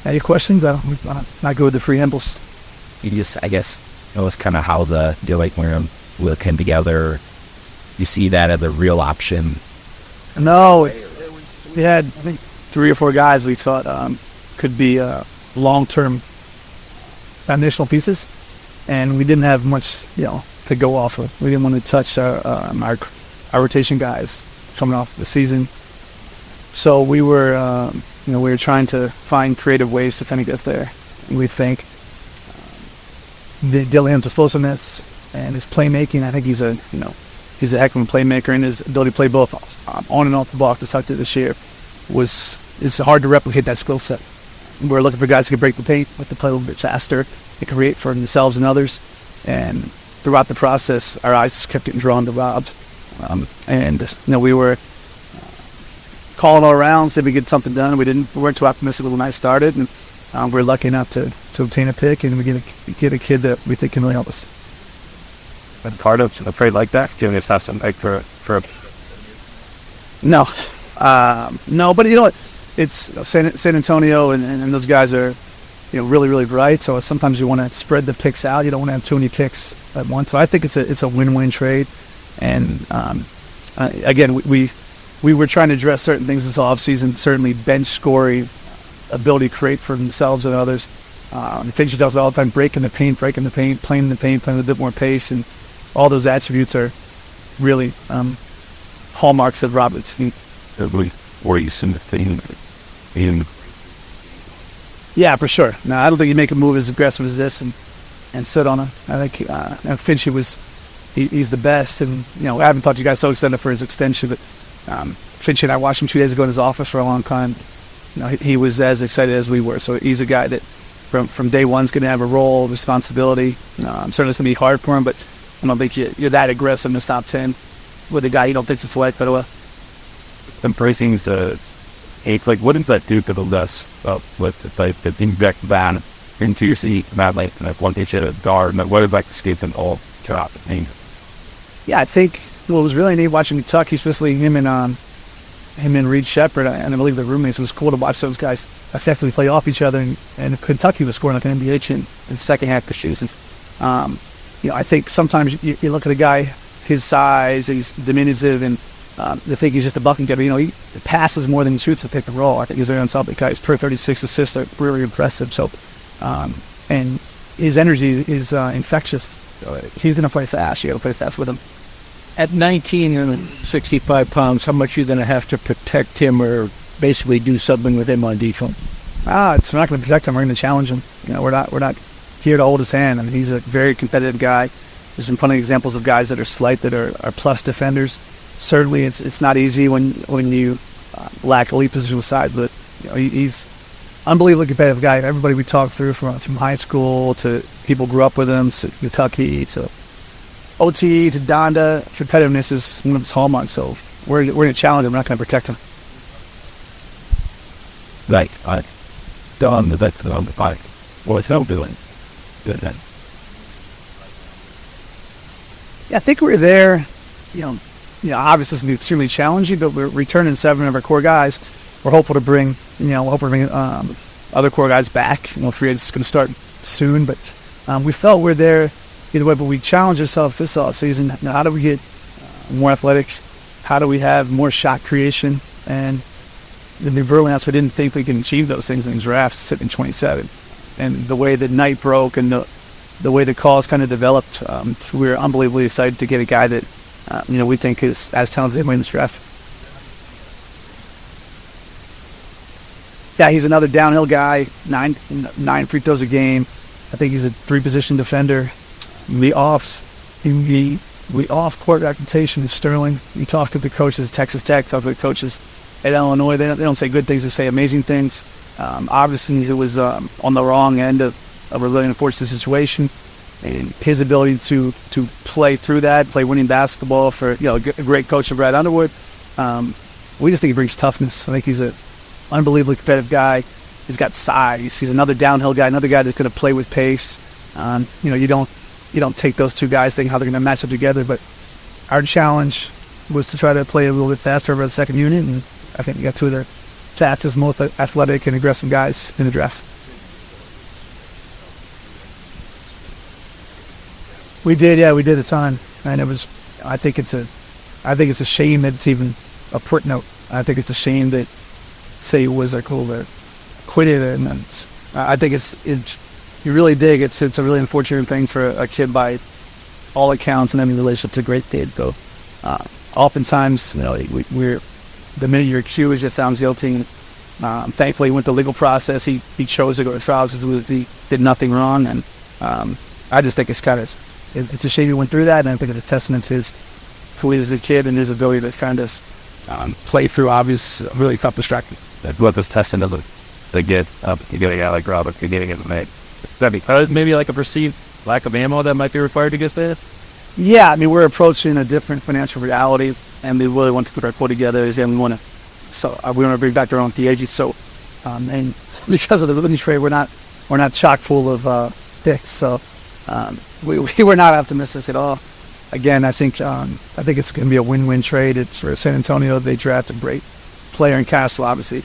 Any questions? I'm not good with the free handles. You just, I guess, it's kind of how the like when we came together. You see that as a real option? No, we had, I think, 3 or 4 guys we thought could be long-term foundational pieces, and we didn't have much, to go off of. We didn't want to touch our rotation guys coming off the season. So we were, we were trying to find creative ways to kind of get there. And we think Dillian's explosiveness and his playmaking. I think he's a heck of a playmaker, and his ability to play both on and off the ball to start this year it's hard to replicate that skill set. We're looking for guys who can break the paint, like to play a little bit faster, and create for themselves and others. And throughout the process, our eyes kept getting drawn to Rob. We were calling all around, see if we could get something done. We weren't too optimistic when the night started, and we were lucky enough to obtain a pick, and we get a kid that we think can really help us. Been part of a trade like that, given it's not something like for No, but you know what? It's San Antonio, and those guys are, really, really bright. So sometimes you want to spread the picks out. You don't want to have too many picks at once. So I think it's a win-win trade. And again, we were trying to address certain things this offseason. Certainly, bench scoring, ability to create for themselves and others. The things she talks about all the time: breaking the paint, playing in the paint, playing with a bit more pace, and all those attributes are really hallmarks of Robert's team. Or you send the thing in. Yeah, for sure. No, I don't think you make a move as aggressive as this and sit on him. I think Finchie he's the best, and I haven't thought you guys so excited for his extension, but Finchie and I watched him 2 days ago in his office for a long time. He was as excited as we were. So he's a guy that from day one's going to have a role, responsibility. Certainly it's going to be hard for him, but I don't think you're that aggressive in the top 10 with a guy you don't think is like, but embracing the hate, like what does that do to the list with the inject ban into your seat, mad like one pitch at a guard, what did like escape them all throughout the game? Yeah, I think what was really neat watching Kentucky, especially him and Reed Shepherd, and I believe the roommates, it was cool to watch those guys effectively play off each other, and Kentucky was scoring like an NBA in the second half of the season. I think sometimes you look at a guy his size, he's diminutive, and they think he's just a bucket getter. He passes more than he shoots with pick and roll. I think he's very unselfish guy. His per 36 assists are really impressive. So, and his energy is infectious. So he's going to play fast. You got to play fast with him. At 19 and 65 pounds, how much are you going to have to protect him or basically do something with him on defense? We're not going to protect him. We're going to challenge him. We're not here to hold his hand. I mean, he's a very competitive guy. There's been plenty of examples of guys that are slight that are plus defenders. Certainly, it's not easy when you lack elite positional size, but he's unbelievably competitive guy. Everybody we talked through from high school to people grew up with him, to Kentucky to OT to Donda, competitiveness is one of his hallmarks. So we're going to challenge him. We're not going to protect him. Right. On the fight. What is he doing? Good then. Yeah, I think we're there. Obviously it's going to be extremely challenging, but we're returning 7 of our core guys. We're hopeful to bring, other core guys back. Free agency is going to start soon, but we felt we're there either way. But we challenged ourselves this offseason. How do we get more athletic? How do we have more shot creation? And the New Berlin, we didn't think we could achieve those things in the draft, sitting 27. And the way the night broke and the way the calls kind of developed, we were unbelievably excited to get a guy that we think is as talented as anybody in this draft. Yeah, he's another downhill guy, nine free throws a game. I think he's a 3-position defender. We off-court reputation is sterling. You talk to the coaches at Texas Tech, talk to the coaches at Illinois. They don't say good things, they say amazing things. Obviously, he was on the wrong end of a really unfortunate situation. And his ability to play through that, play winning basketball for a great coach of Brad Underwood, we just think he brings toughness. I think he's an unbelievably competitive guy. He's got size. He's another downhill guy, another guy that's going to play with pace. You don't take those two guys thinking how they're going to match up together. But our challenge was to try to play a little bit faster over the second unit, and I think we got 2 of the fastest, most athletic and aggressive guys in the draft. We did, yeah, we did a ton, and it was. I think it's a shame that it's even a footnote. I think it's a shame that say was acquitted, and I think it's you really dig. It's a really unfortunate thing for a kid by all accounts, and any relationship to a great kid. So oftentimes, we're the minute you're accused, it sounds guilty. Thankfully, he went the legal process. He chose to go to trial because he did nothing wrong, and I just think it's a shame he went through that, and I think it's a testament to who he is as a kid and his ability to kind of play through obvious, really tough distractions. That's what this testament of the get up, you getting out like Robert, you're getting it made. That because maybe like a perceived lack of ammo that might be required to get there. Yeah, I mean, we're approaching a different financial reality, and we really want to put our quote together. And we want to bring back our own DAG. So, and because of the Rudy trade, we're not chock full of dicks. So, we were not optimistic at all. Again, I think it's going to be a win-win trade. It's for San Antonio. They draft a great player in Castle, obviously.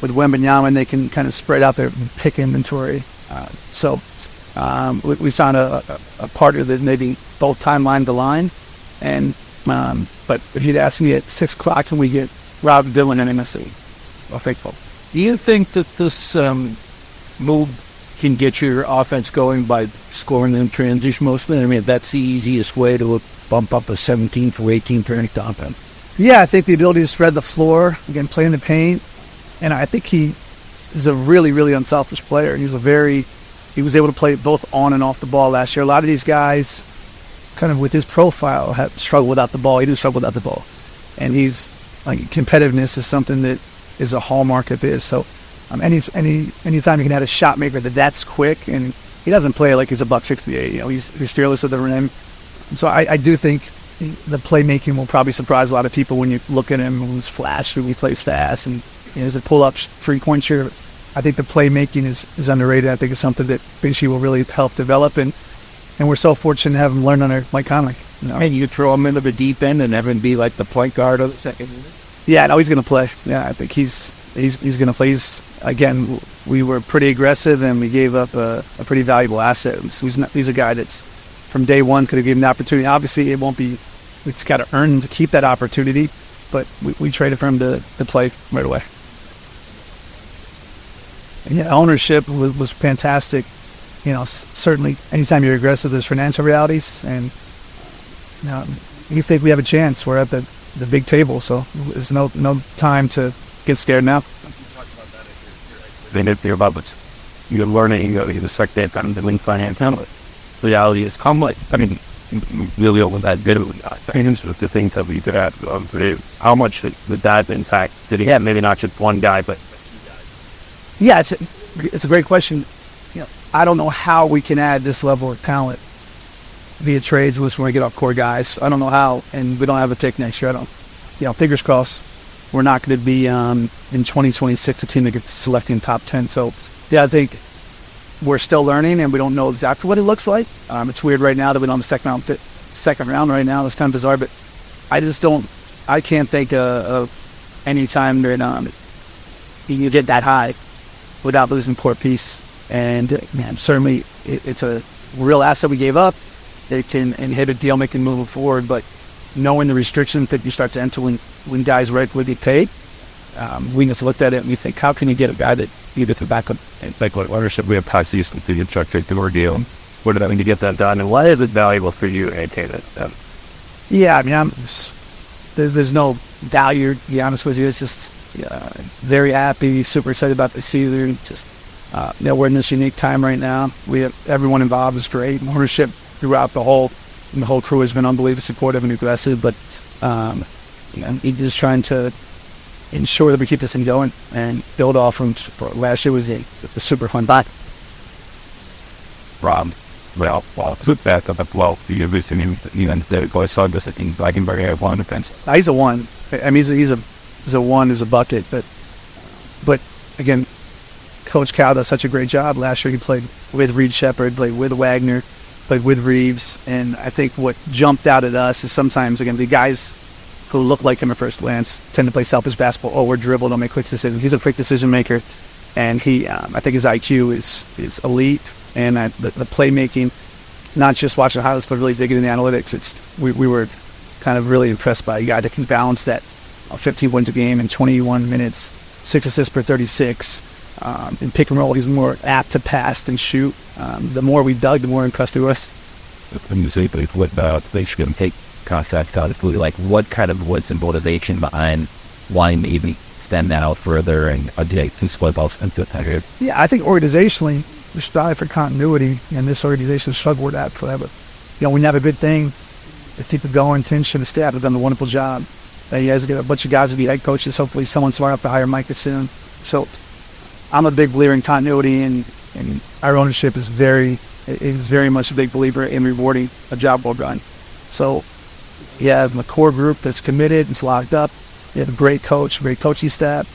With Wembanyama, they can kind of spread out their pick inventory. We found a partner that maybe both timelines align. And but if you'd ask me at 6 o'clock, can we get Rob Dillon and MSC? Well, faithful. Do you think that this move can get your offense going by scoring in transition mostly? I mean, that's the easiest way to bump up a 17th or 18th ranked offense. Yeah, I think the ability to spread the floor, again, play in the paint, and I think he is a really, really unselfish player. He was able to play both on and off the ball last year. A lot of these guys, kind of with his profile, have struggled without the ball. He didn't struggle without the ball, and he's like competitiveness is something that is a hallmark of his. So, anytime you can add a shot maker that's quick, and he doesn't play like he's a $168. He's fearless at the rim. So I do think the playmaking will probably surprise a lot of people when you look at him. He's flash, he plays fast, and as a pull-up 3-point shooter. I think the playmaking is underrated. I think it's something that Binchy will really help develop, and we're so fortunate to have him learn under Mike Connelly. And you throw him into the deep end and have him be like the point guard of the second unit? Yeah, no, he's going to play. Yeah, I think he's going to play. Again, we were pretty aggressive, and we gave up a pretty valuable asset. So he's a guy that's from day one going to give him the opportunity. Obviously, it won't be. It's got to earn to keep that opportunity, but we traded for him to play right away. Yeah, ownership was fantastic. Certainly, anytime you're aggressive, there's financial realities, and you think we have a chance. We're at the big table, so there's no time to get scared now. They didn't hear about it. You're learning, the second time the link finance analyst. The reality is complex. I mean, really over that bit of the things that we could have. How much did that impact? Did he have maybe not just one guy, but yeah, it's a great question. I don't know how we can add this level of talent via trades when we get off core guys. I don't know how, and we don't have a pick next year. Fingers crossed. We're not going to be in 2026 a team that gets selecting top 10. So, yeah, I think we're still learning, and we don't know exactly what it looks like. It's weird right now that we don't have the second round right now. It's kind of bizarre, but I can't think of any time that you get that high without losing poor piece. And certainly it's a real asset we gave up. It can inhibit deal making moving forward, but knowing the restrictions that you start to enter when guys rightfully get paid, we just looked at it and we think, how can you get a guy that you get the backup? like what ownership we have taxis completely structured to our deal? What did I mean to get that done, and why is it valuable for you to maintain it? Yeah, I mean, there's no value, to be honest with you. It's just very happy, super excited about the season. Just we're in this unique time right now. We have everyone involved is great. Ownership throughout the whole crew has been unbelievably supportive and aggressive. But just trying to ensure that we keep this thing going and build off from last year was a super fun buy. Rob, put back up at 12. You're visiting even the guy saw this in Blackberry at one defense. He's a one. I mean, he's a one who's a bucket. But again, Coach Cal does such a great job. Last year he played with Reed Shepard, played with Wagner, played with Reeves, and I think what jumped out at us is sometimes, again, the guys who look like him at first glance tend to play selfish basketball. Oh, we're dribbled, don't make quick decisions. He's a quick decision maker, and I think his IQ is elite, and the playmaking. not just watching highlights, but really digging in the analytics. We were kind of really impressed by a guy that can balance that 15 points a game in 21 minutes, 6 assists per 36. In pick and roll, he's more apt to pass than shoot. The more we dug, the more impressed we were. When you say what they should take contact out of like what kind of what's in motivation behind why maybe extend that out further and split balls into it. Yeah, I think organizationally we strive for continuity, and this organization struggled with that forever. When you have a good thing, the keep it going. Finch and the staff have done a wonderful job. He has a bunch of guys to be head coaches. Hopefully someone smart enough to hire Micah soon. So I'm a big believer in continuity, and our ownership is very much a big believer in rewarding a job well done. So you have a core group that's committed, it's locked up. You have a great coach, great coaching staff.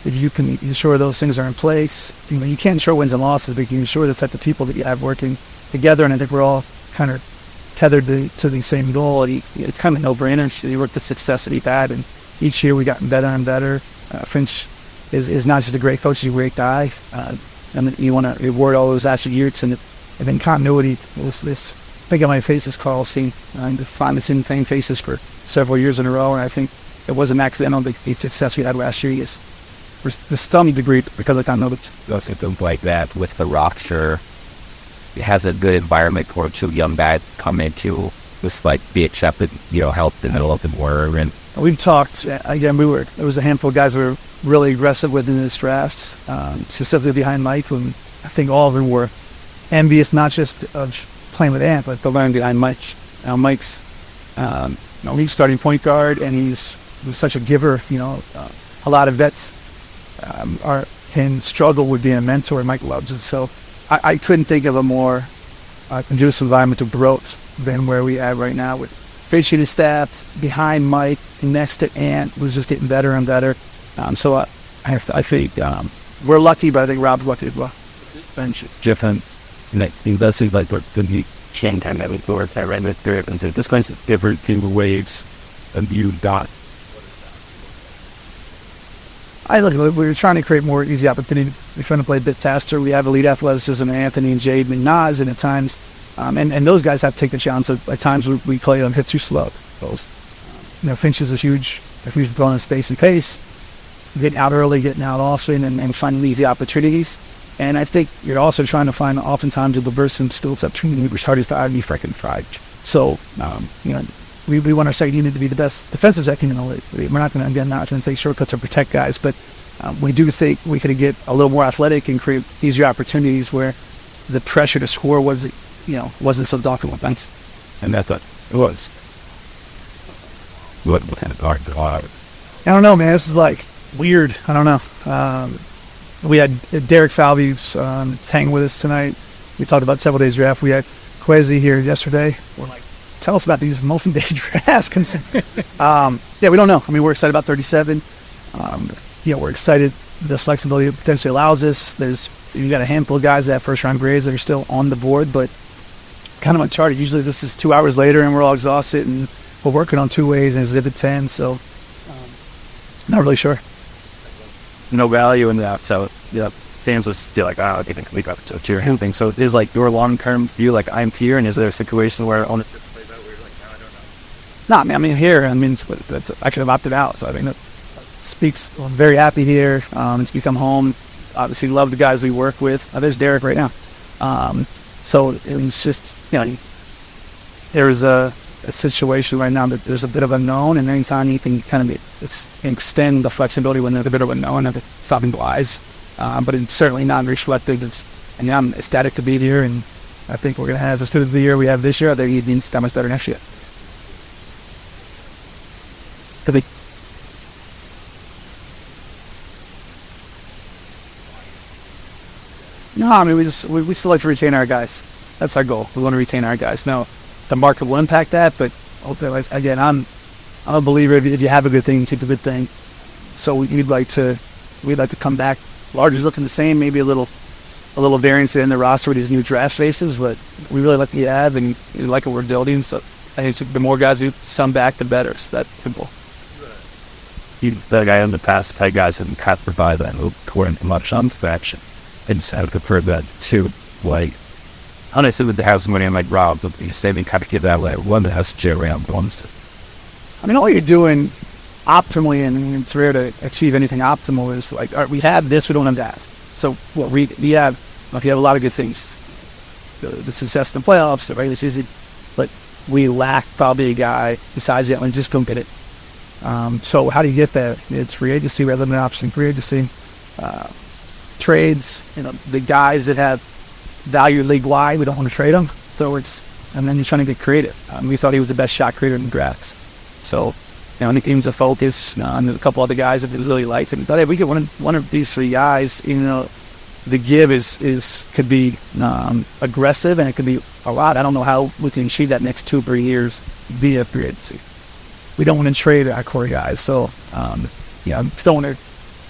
If you can ensure those things are in place, you can't ensure wins and losses, but you can ensure the type of people that you have working together, and I think we're all kind of tethered to the same goal. It's kind of a no-brainer. You work the success that he's had, and each year we gotten better and better. Finch is not just a great coach, he's a great guy. And you want to reward all those attributes, and then continuity. This thing on my face is Carl seen. I've finally seen the same faces for several years in a row, and I think it wasn't accidental the success we had last year. The some degree because I don't know something like that with the roster. It has a good environment for two young guys come into just like be accepted, help in the middle of the war. And we've talked again. There was a handful of guys that were really aggressive within this draft, specifically behind Mike, whom I think all of them were envious, not just of playing with Ant, but to learn behind Mike. Now Mike's, he's starting point guard, and he's such a giver. A lot of vets can struggle with being a mentor, and Mike loves it. So I couldn't think of a more conducive environment to growth than where we are right now with Finch and his staff behind Mike, next to Ant, was just getting better and better. So I think we're lucky, but I think Rob's lucky as well. Bench different. It does seem like we're going to be changing time that we go with that right with and so this kind of different waves and you dot. We were trying to create more easy opportunity. We're trying to play a bit faster. We have elite athleticism, Anthony and Jaden and Nas, and at times, and those guys have to take the challenge. So at times we play them hit too slow. Finch is a huge bonus space and pace. Getting out early, getting out often, and finding easy opportunities. And I think you're also trying to find oftentimes the diverse and skill set training, which hard is to be freaking fried. So, we want our second unit to be the best defensive second in the league. We're not going to take shortcuts or protect guys, but we do think we could get a little more athletic and create easier opportunities where the pressure to score wasn't so daunting. Thanks. And that's what it was. What kind of hard? I don't know, man. This is like weird. I don't know. We had Derek Falvey hanging with us tonight. We talked about several days draft. We had Kwesi here yesterday. We're like, tell us about these multi-day drafts. We don't know. We're excited about 37. We're excited. The flexibility potentially allows us. You got a handful of guys that have first-round grades that are still on the board, but kind of uncharted. Usually this is 2 hours later and we're all exhausted and we're working on 2 ways and it's Exhibit 10, so not really sure. No value in that, so fans will still like, I think we got to cheer anything. So is like your long-term view, like I'm here, and is there a situation where ownership plays out where you're like, no, I don't know? No, I'm here. I could have opted out, so I think that speaks. I'm very happy here. It's become home. Obviously, love the guys we work with. There's Derek right now. So it's just, there's a situation right now that there's a bit of unknown, and anytime you can kind of extend the flexibility when there's a bit of unknown, of stopping wise. But it's certainly not reflective. And I'm ecstatic to be here, and I think we're going to have as good as the year we have this year. I think it's that much better next year. Could be. No, we still like to retain our guys. That's our goal. We want to retain our guys. Now, the market will impact that, but again, I'm a believer if you have a good thing, you keep a good thing. So we'd like to come back. Largely looking the same, maybe a little variance in the roster with these new draft faces, but we really like what you have and we like what we're building. So I think the more guys who come back, the better. So that's simple. The guy in the past, type guys have kind of provide that toward much unfaction. And so I've heard that too. Like how nice of it to have somebody in like Rob, but you say they kind of get that like one that has J around ones. I mean, all you're doing optimally, and it's rare to achieve anything optimal, is like, all right, we have this, we don't have that. So what we have, if you have a lot of good things, the success in the playoffs, the regular season, but we lack probably a guy besides that one, just don't get it. So how do you get that? It's free agency rather than option. Free agency, trades. The guys that have value league wide, we don't want to trade them. So and then you're trying to get creative. We thought he was the best shot creator in the drafts. So, and the team's a focus on a couple other guys that we really liked. And we thought, hey, we get one of these three guys, the give could be aggressive, and it could be a lot. I don't know how we can achieve that next 2 or 3 years via free agency. We don't want to trade our core guys. So, I'm throwing it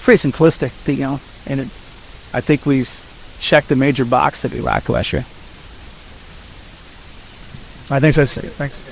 pretty simplistic, and I think we've checked the major box that we lacked last year. All right, thanks. Thanks.